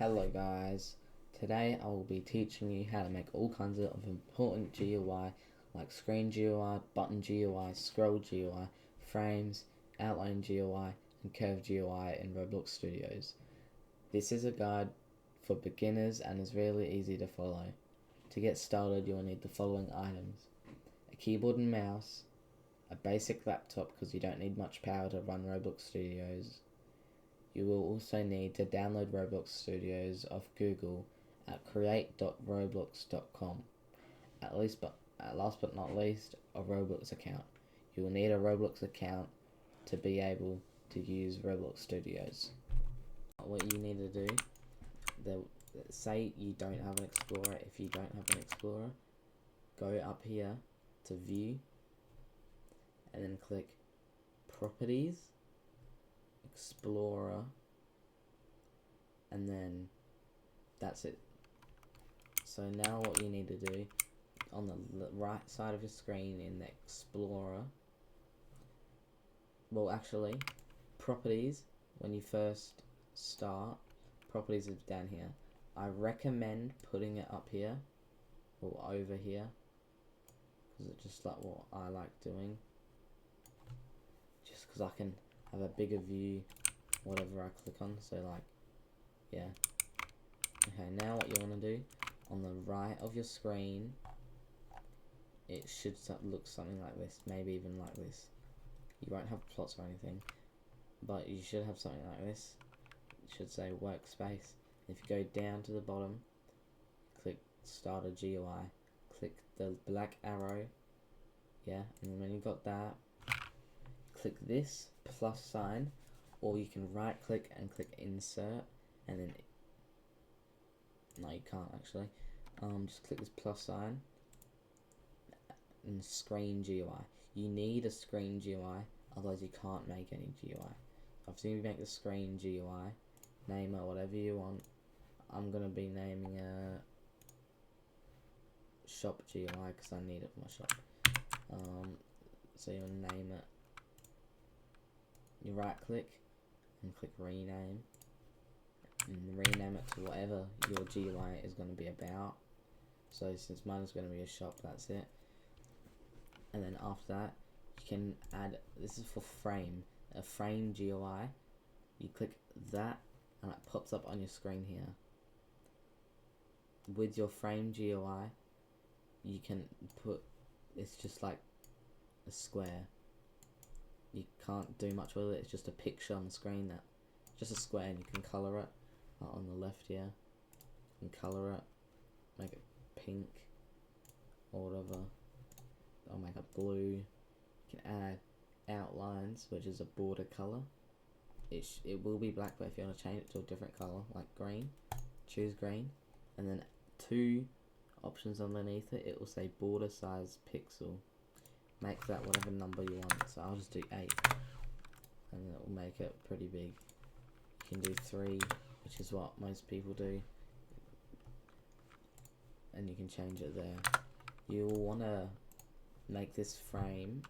Hello guys, today I will be teaching you how to make all kinds of important GUI like screen GUI, button GUI, scroll GUI, frames, outline GUI and curve GUI in Roblox Studios. This is a guide for beginners and is really easy to follow. To get started you will need the following items: a keyboard and mouse, a basic laptop because you don't need much power to run Roblox Studios. You will also need to download Roblox Studios off Google at create.roblox.com. At last but not least, a Roblox account. You will need a Roblox account to be able to use Roblox Studios. What you need to do, say you don't have an Explorer. If you don't have an Explorer, go up here to View and then click Properties, Explorer, and then that's it. So now what you need to do, on the right side of your screen in the Explorer, well actually, Properties, when you first start, Properties is down here. I recommend putting it up here, or over here, because it's just like what I like doing, just because I can have a bigger view whatever I click on. So like, yeah. Okay, now what you want to do, on the right of your screen, it should look something like this, maybe even like this. You won't have plots or anything, but you should have something like this. It should say workspace. If you go down to the bottom, click start a GUI, click the black arrow, yeah, and when you've got that, click this plus sign, or you can right click and click insert, and then no, you can't actually. Just click this plus sign and screen GUI. You need a screen GUI, otherwise you can't make any GUI. I've seen you make the screen GUI, name it whatever you want. I'm gonna be naming a shop GUI because I need it for my shop. So you'll name it. You right click and click rename, and rename it to whatever your GUI is going to be about. So since mine is going to be a shop, that's it. And then after that, you can add, this is for frame, a frame GUI. You click that and it pops up on your screen here. With your frame GUI, you can put, it's just like a square. You can't do much with it, it's just a picture on the screen, that just a square, and you can colour it on the left here. You can colour it, make it pink or whatever, or make it blue. You can add outlines, which is a border colour. It will be black, but if you want to change it to a different colour, like green, choose green, and then two options underneath it, it will say border size pixel. Make that whatever number you want, so I'll just do 8, and it will make it pretty big. You can do 3, which is what most people do, and you can change it there. You will want to make this frame,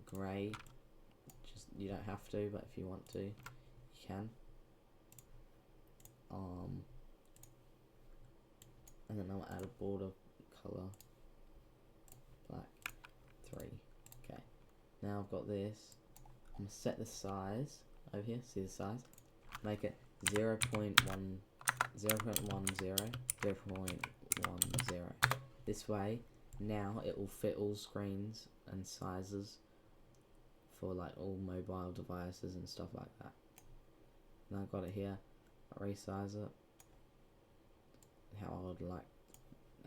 grey. Just, you don't have to, but if you want to, you can. And then I'll add a border colour, black, 3. Okay, now I've got this. I'm going to set the size over here, see the size? Make it 0.10. This way, now it will fit all screens and sizes for like all mobile devices and stuff like that. Now I've got it here. I resize it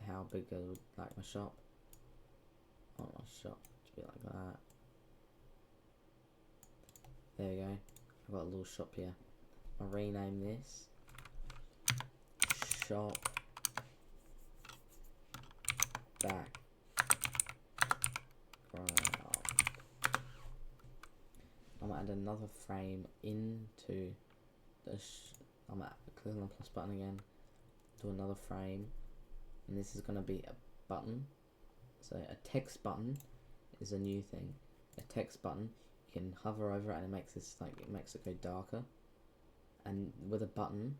how big I would like my shop. I want my shop to be like that. There we go. I've got a little shop here. I'll rename this shop background. I'm gonna add another frame into the I'm gonna click on the plus button again, do another frame, and this is gonna be a button. So a text button is a new thing. a text button, you can hover over it and it makes this it makes it go darker. And with a button,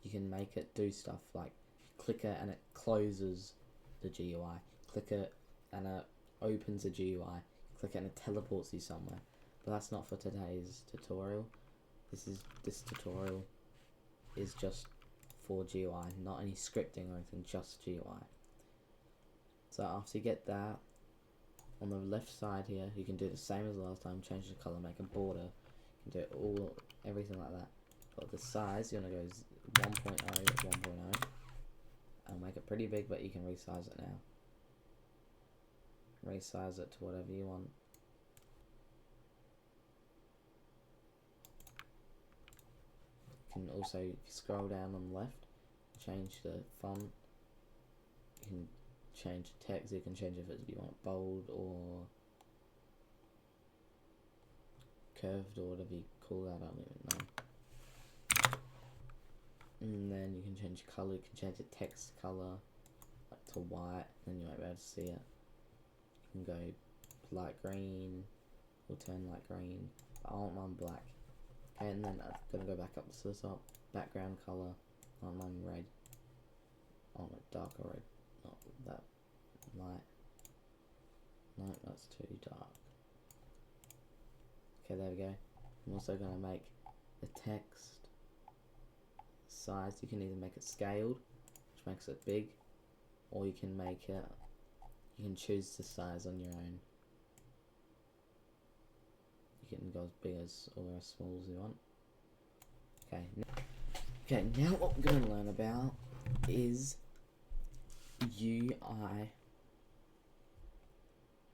you can make it do stuff like click it and it closes the GUI. Click it and it opens the GUI. Click it and it teleports you somewhere. But that's not for today's tutorial. This tutorial is just for GUI, not any scripting or anything, just GUI. So after you get that, on the left side here, you can do the same as last time, change the color, make a border. You can do everything like that. But the size, you want to go 1.0 to 1.0. And make it pretty big, but you can resize it now. Resize it to whatever you want. You can also, if you scroll down on the left, change the font. You can change the text. You can change if you want it bold or curved or whatever you call that. I don't even know. And then you can change color. You can change the text color like to white, and you might be able to see it. You can go light green or turn light green. I want mine black. Okay, and then I'm gonna go back up to the top. Background color. I want mine red. I want it darker red, not that light. No, that's too dark. Okay, there we go. I'm also gonna make the text size. You can either make it scaled, which makes it big, or you can make it. You can choose the size on your own. You can go as big as or as small as you want. Okay, now what we're going to learn about is UI.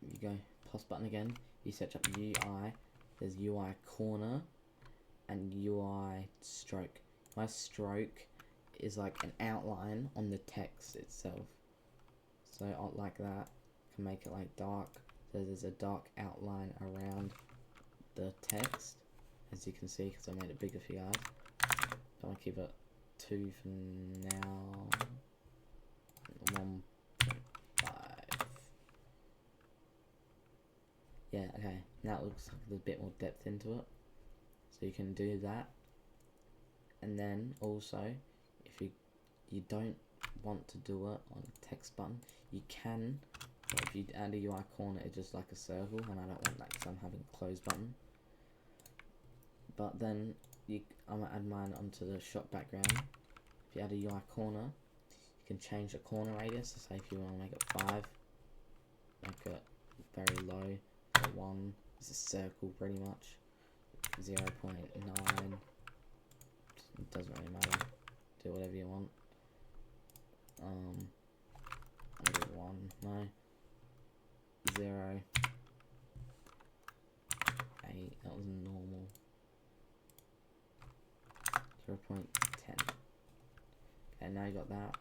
You go plus button again. You search up UI. There's UI corner and UI stroke. UI stroke is like an outline on the text itself. So like that, can make it like dark. So there's a dark outline around the text, as you can see, because I made it bigger for you guys. I want to keep it 2 for now. 1.5. Yeah, okay. Now it looks like there's a bit more depth into it. So you can do that. And then also, if you don't want to do it on a text button, you can. But if you add a UI corner, it's just like a circle, and I don't want that because I'm having a close button. But then I'm gonna add mine onto the shop background. If you add a UI corner, you can change the corner radius. So say if you want to make it 5, make it very low. So 1 is a circle pretty much. 0.9. It doesn't really matter. Do whatever you want. I'll do 1. No. 0. 8. That was normal. 0.10. Okay, now you got that.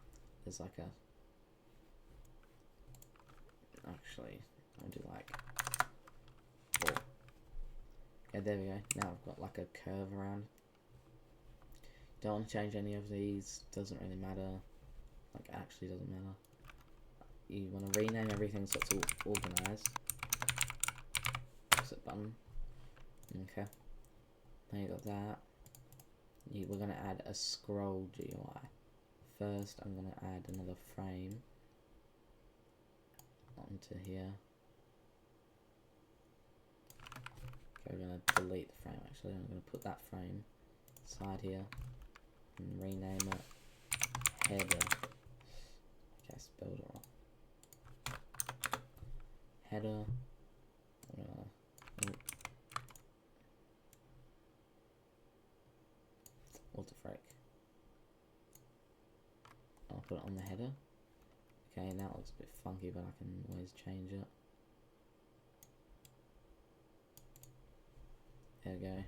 There's like a. Actually, I'll do like 4. Okay, there we go. Now I've got like a curve around. Don't want to change any of these. Doesn't really matter. Like, actually doesn't matter. You want to rename everything so it's all organized. Exit button. Okay. Now you got that. We're going to add a scroll GUI. First, I'm going to add another frame onto here. Okay, we're going to delete the frame actually. I'm going to put that frame inside here and rename it header. Okay, I spelled it wrong. Header. What the frick? I'll put it on the header. Okay, now it looks a bit funky, but I can always change it. There we go.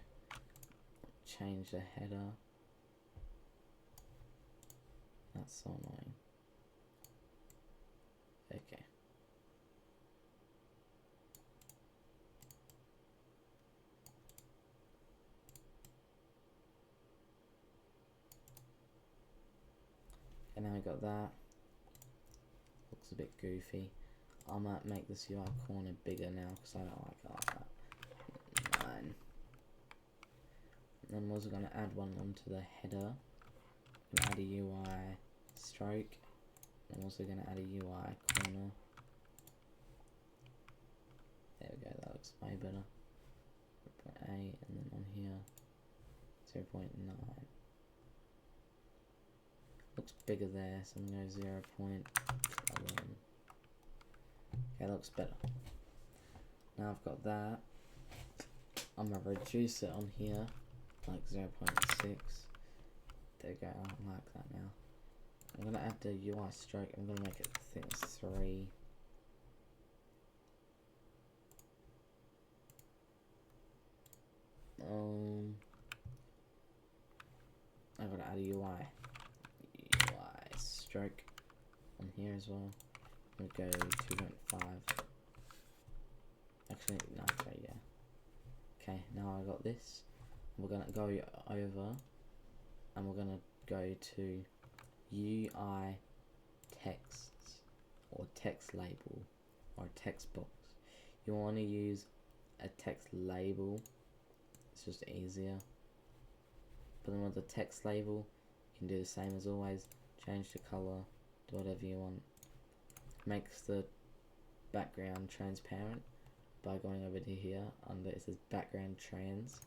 Change the header. That's so annoying. Okay. And now I got that. Looks a bit goofy. I might make this UI corner bigger now because I don't like it like that. 9. And I'm also going to add one onto the header. I'm add a UI stroke. I'm also going to add a UI corner. There we go, that looks way better. 0.8, and then on here 0.9. Looks bigger there, so I'm going to go 0.11. Okay, that looks better. Now I've got that. I'm going to reduce it on here, like 0.6. There we go, I like that now. I'm going to add the UI stroke. I'm going to make it, I think it's 3. I've got to add a UI stroke on here as well. I'm going to go 2.5. Actually, no, okay, yeah. Okay, now I got this. We're going to go over and we're going to go to UI texts or text label or text box. You want to use a text label. It's just easier. But then with the text label, you can do the same as always. Change the color, do whatever you want. Makes the background transparent by going over to here under it says background trans.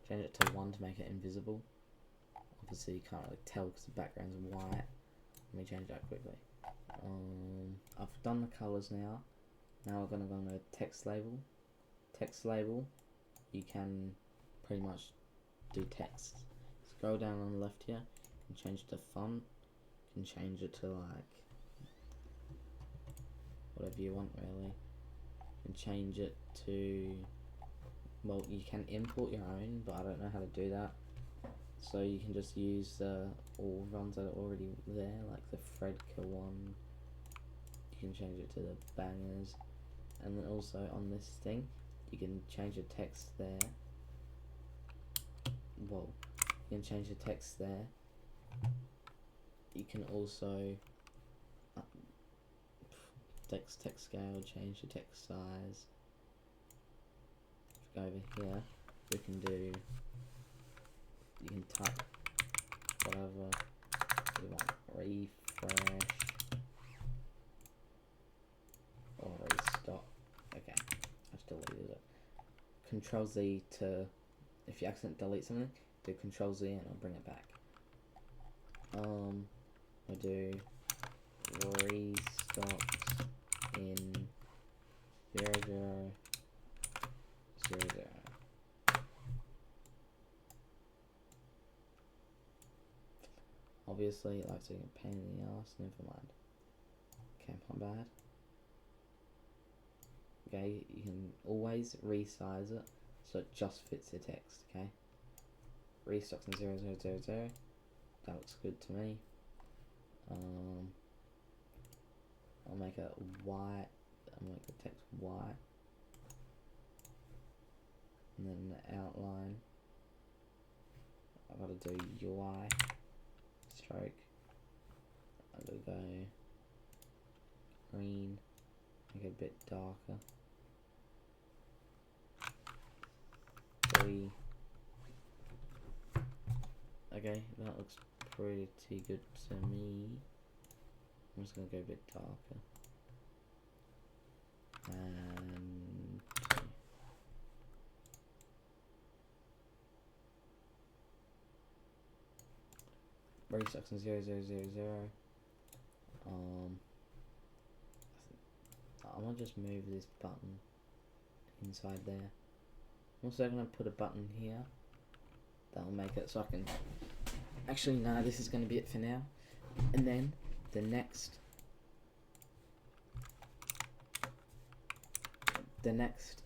Change it to 1 to make it invisible. Obviously you can't really tell because the background's white. Let me change that quickly. I've done the colors now. Now we're going to go on the text label. Text label, you can pretty much do text. Scroll down on the left here, you can change it to font, you can change it to like whatever you want really. You can change it to, well, you can import your own, but I don't know how to do that. So you can just use all ones that are already there, like the Fredka one. You can change it to the bangers, and then also on this thing, you can change the text there. Well, you can change the text there. You can also text scale, change the text size. If we go over here, we can do, you can type whatever we want, refresh or restock. Okay, I just deleted it. Control Z to, if you accidentally delete something, do Control Z and it'll bring it back. We'll do restocks in 0, 0, 0, 0. Obviously, like, so you can pain in the ass, never mind. Okay, my bad. Okay, you can always resize it so it just fits the text, okay? Restocks in 0, 0, 0, 0. That looks good to me. I'll make it white. I'll make the text white. And then the outline, I've got to do UI stroke. I'm going to go green, make it a bit darker. 3. Okay, that looks pretty good to me. I'm just going to go a bit darker. And 2. Restocks in 0, 0, 0, 0. I'm going to just move this button inside there. I'm also going to put a button here. That'll make it so I can... Actually, no, this is going to be it for now. And then, the next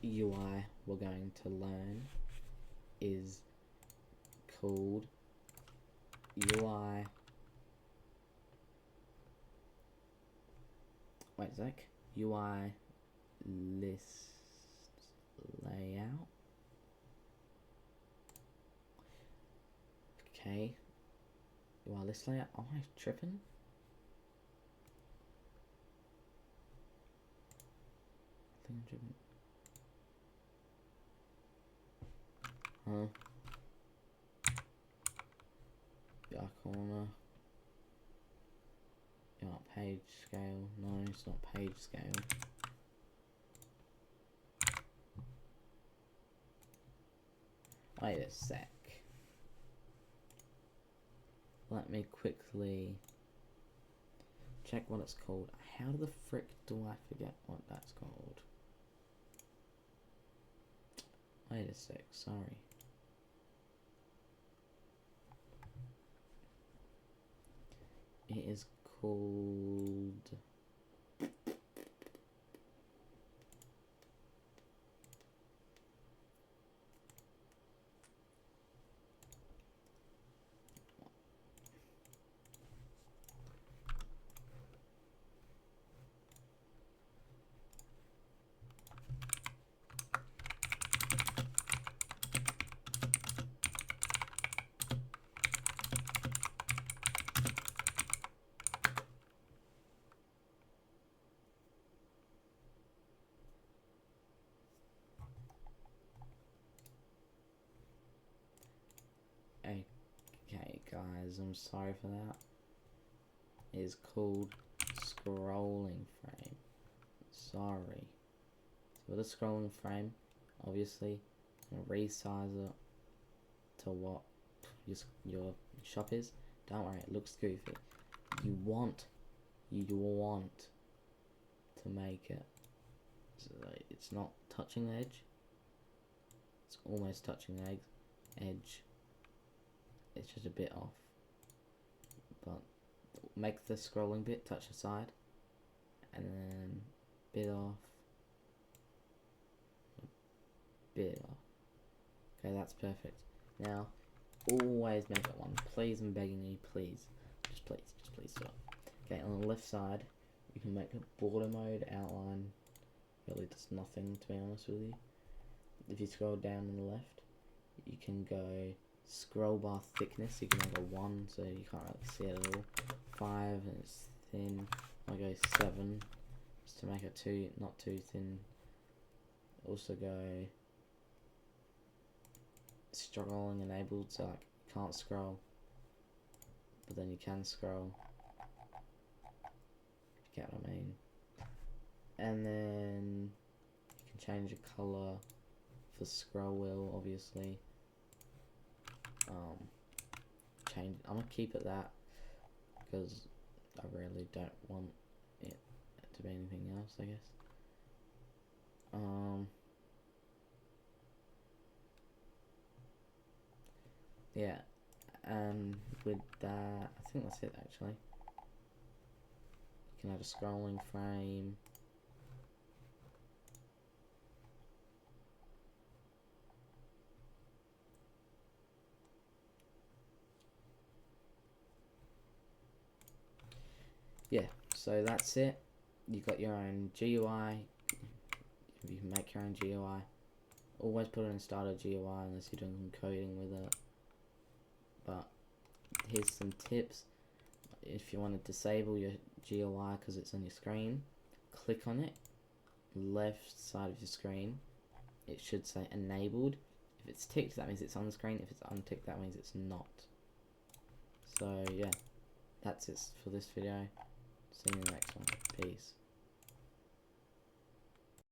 UI we're going to learn is called UI... Wait a sec. UI list layout. Okay. UI list layout. Am I tripping? doing? Huh? Dark corner. You want page scale? No, it's not page scale. Wait a sec. Let me quickly check what it's called. How the frick do I forget what that's called? Wait a sec, sorry. It is called... Okay guys, I'm sorry for that. It is called scrolling frame. Sorry. So with a scrolling frame, obviously, resize it to what your shop is. Don't worry, it looks goofy. You want to make it so that it's not touching the edge. It's almost touching the edge. It's just a bit off. But make the scrolling bit touch the side, and then bit off, bit off. Okay, that's perfect. Now, always make it one. Please, I'm begging you, please. Just please do it. Okay, on the left side, you can make a border mode outline. Really does nothing, to be honest with you. If you scroll down on the left, you can go scroll bar thickness. You can make a 1, so you can't really see it at all. 5, and it's thin. I go 7, just to make it not too thin. Also go scrolling enabled, so like you can't scroll, but then you can scroll. If you get what I mean. And then you can change the color for scroll wheel, obviously. I'm gonna keep it that because I really don't want it to be anything else, I guess. Yeah, and with that, I think that's it actually. You can add a scrolling frame. Yeah, so that's it. You got your own GUI. You can make your own GUI. Always put it in starter GUI unless you're doing some coding with it. But here's some tips. If you want to disable your GUI because it's on your screen, click on it. Left side of your screen, it should say enabled. If it's ticked, that means it's on the screen. If it's unticked, that means it's not. So yeah, that's it for this video. See you in the next one. Peace.